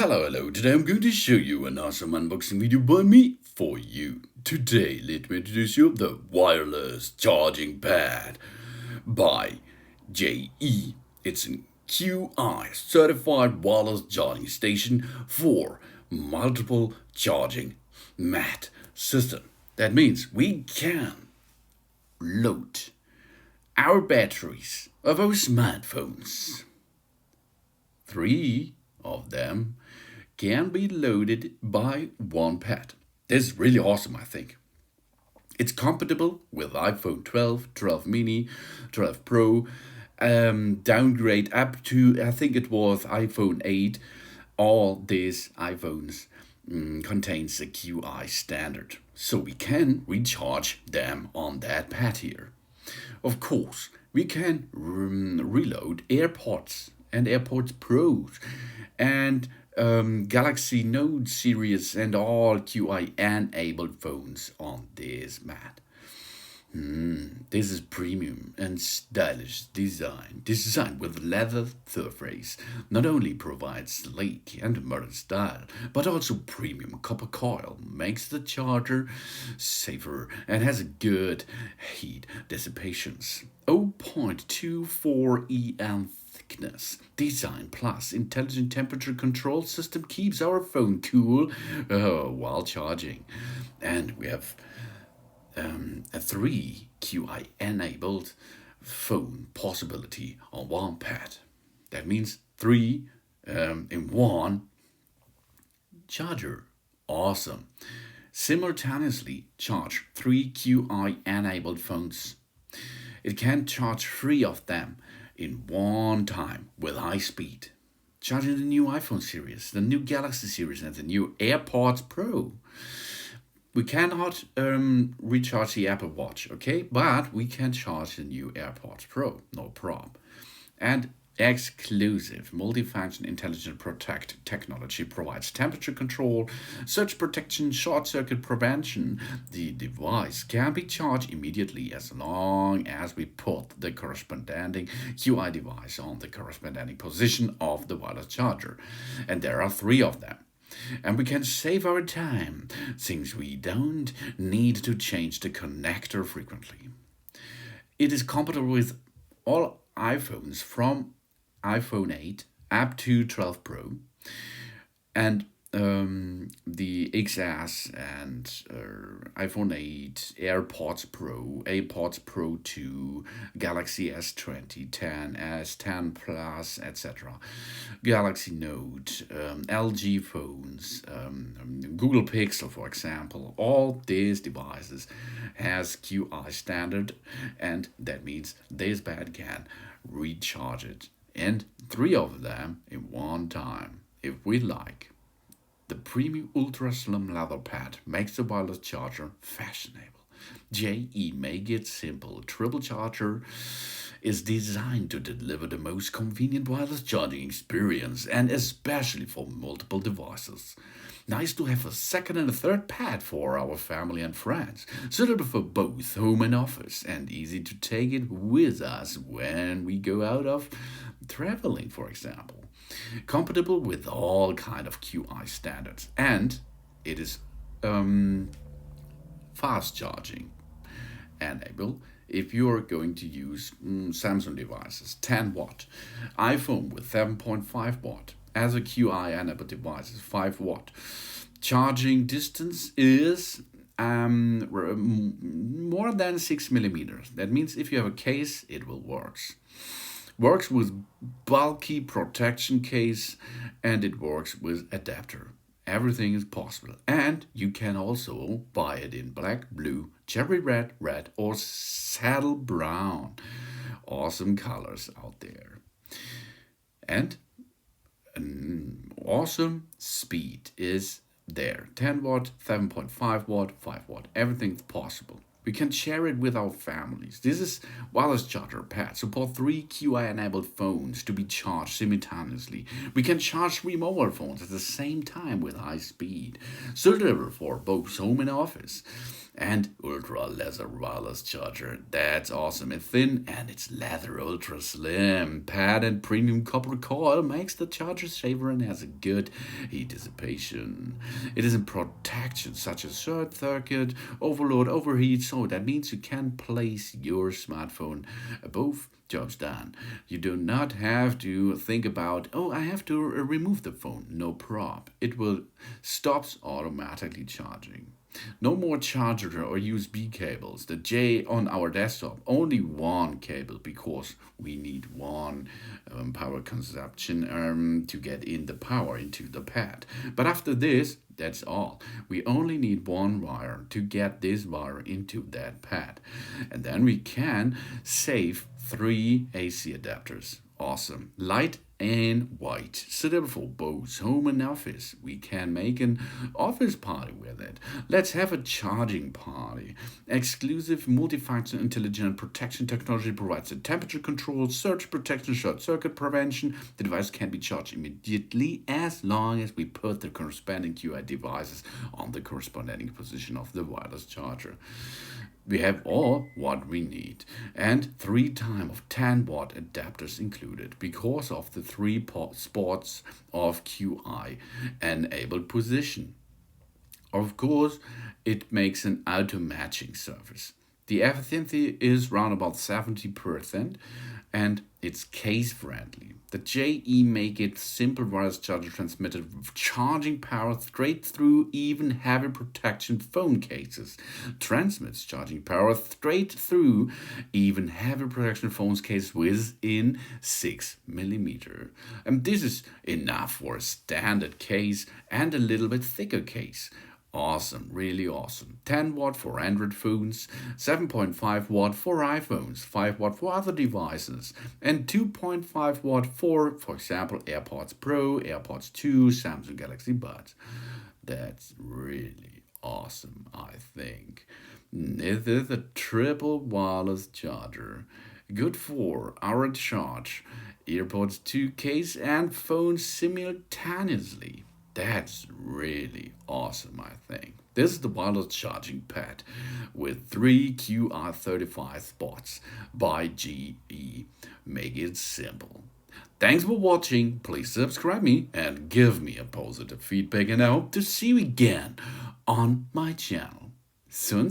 Hello, today I'm going to show you an awesome unboxing video by me for you. Today, let me introduce you the wireless charging pad by JE. It's a QI certified wireless charging station for multiple charging mat system. That means we can load our batteries of our smartphones. Three of them can be loaded by one pad. This is really awesome, I think. It's compatible with iPhone 12, 12 mini, 12 Pro, downgrade up to, I think it was iPhone 8. All these iPhones contains a QI standard. So we can recharge them on that pad here. Of course, we can reload AirPods and AirPods Pros and Galaxy Note series and all QI enabled phones on this mat. This is premium and stylish design, designed with leather surface. Not only provides sleek and modern style, but also premium copper coil makes the charger safer and has a good heat dissipations. 0.24 EM thickness. Design plus intelligent temperature control system keeps our phone cool while charging. And we have a 3 QI enabled phone possibility on one pad. That means 3 in one charger. Awesome. Simultaneously charge 3 QI enabled phones. It can charge 3 of them in one time with high speed. Charging the new iPhone series, the new Galaxy series, and the new AirPods Pro. We cannot recharge the Apple Watch, okay? But we can charge the new AirPods Pro, no problem. And exclusive multifunction intelligent protect technology provides temperature control, surge protection, short circuit prevention. The device can be charged immediately as long as we put the corresponding QI device on the corresponding position of the wireless charger. And there are 3 of them. And we can save our time since we don't need to change the connector frequently. It is compatible with all iPhones from iPhone 8 up to 12 Pro, and the XS and iPhone 8, AirPods Pro, AirPods Pro 2, Galaxy S20, 10, S10 Plus, etc. Galaxy Note, LG phones, Google Pixel, for example. All these devices has QI standard, and that means this pad can recharge it, and 3 of them in one time, if we like. The premium ultra slim leather pad makes the wireless charger fashionable. JE make it simple. Triple charger is designed to deliver the most convenient wireless charging experience, and especially for multiple devices. Nice to have a second and a third pad for our family and friends, suitable for both home and office, and easy to take it with us when we go out of traveling, for example. Compatible with all kind of QI standards, and it is fast charging enable if you are going to use Samsung devices, 10 watt, iPhone with 7.5 watt, as a QI enabled device is 5 watt. Charging distance is more than 6 millimeters. That means if you have a case, it will works with bulky protection case, and it works with adapter. Everything is possible, and you can also buy it in black, blue, cherry red, or saddle brown. Awesome colors out there. And an awesome speed is there. 10 watt, 7.5 watt, 5 watt. Everything's possible. We can share it with our families. This is wireless charger pad. Support 3 QI enabled phones to be charged simultaneously. We can charge 3 mobile phones at the same time with high speed. Suitable for both home and office. And ultra leather wireless charger. That's awesome. It's thin and it's leather ultra slim. Padded premium copper coil makes the charger safer and has a good heat dissipation. It is in protection such as short circuit, overload, overheat. So that means you can place your smartphone above job's done. You do not have to think about, oh, I have to remove the phone. No prob. It will stops automatically charging. No more charger or USB cables. The J on our desktop, only one cable because we need one power consumption to get in the power into the pad. But after this, that's all. We only need one wire to get this wire into that pad. And then we can save 3 AC adapters. Awesome. Light and white, suitable for both home and office. We can make an office party with it. Let's have a charging party. Exclusive multifunctional intelligent protection technology provides a temperature control, surge protection, short circuit prevention. The device can be charged immediately as long as we put the corresponding QI devices on the corresponding position of the wireless charger. We have all what we need, and 3 times of 10-watt adapters included because of the 3 spots of QI enabled position. Of course, it makes an auto matching service. The efficiency is around about 70%, and it's case friendly. The JE make it simple wireless charger transmitted with charging power straight through even heavy protection phone cases. Transmits charging power straight through even heavy protection phone cases within 6 mm. And this is enough for a standard case and a little bit thicker case. Awesome, really awesome. 10 watt for Android phones, 7.5 watt for iPhones, 5 watt for other devices, and 2.5 watt for example, Airpods Pro, Airpods 2, Samsung Galaxy Buds. That's really awesome, I think. It is a triple wireless charger. Good for hour charge, Airpods 2 case, and phone simultaneously. That's really awesome, I think. This is the wireless charging pad with 3QR35 spots by GE. Make it simple. Thanks for watching. Please subscribe me and give me a positive feedback, and I hope to see you again on my channel. Soon.